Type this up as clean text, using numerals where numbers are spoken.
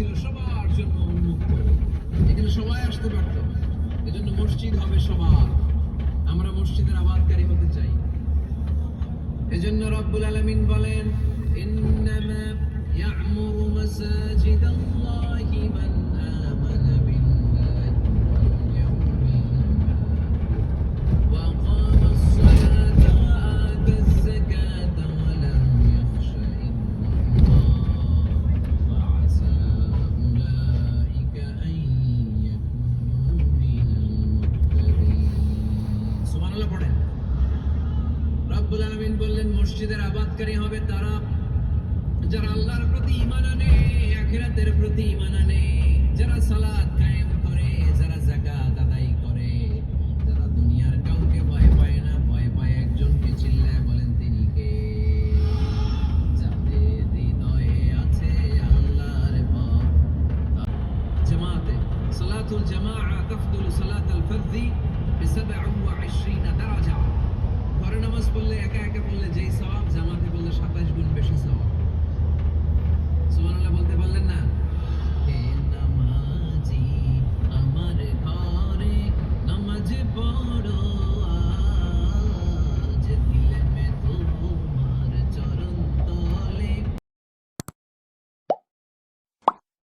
ছিল সবার জন্য উন্মুক্ত, এখানে সবাই আসতে পারত। এজন্য মসজিদ হবে সবার, আমরা মসজিদের আবাদকারী হতে চাই। এজন্য রব্বুল আলামিন বলেন, ইন্নামা ইয়া'মুরু মাসাজিদাল্লাহি মান আমানা বিল্লাহি ওয়াল ইয়াউমিল ওয়া আকামাস সালাতা ওয়া আতাজ যাকাতা ওয়া লাম ইয়াখশা ইল্লাল্লাহ ওয়া আসা উলাইকা আন ইয়াকুনু মিনাল মুহতাদিন। সুবহানাল্লাহ পড়েন। রব্বুল আলামিন বললেন, মসজিদের আবাদকারী হবে তারা যারা আল্লাহর প্রতি ঈমান আনে, আখিরাতের প্রতি ঈমান আনে, যারা সালাত কায়েম করে, যারা যাকাত আদায় করে, যারা দুনিয়ার কাউকে ভয় পায় না, ভয় পায় একজনকে। চিল্লায় বলেন তিনি কে? যাদের হৃদয়ে আছে আল্লাহর ভয়। জামাতে সালাতুল জামাআ তাফদুলু সালাতাল ফারদি ব27 দারাজা। ঘরে নামাজ পড়লে একা একা পড়লে যেই সওয়াব, জামাতে পড়লে 27 গুণ বেশি সওয়াব।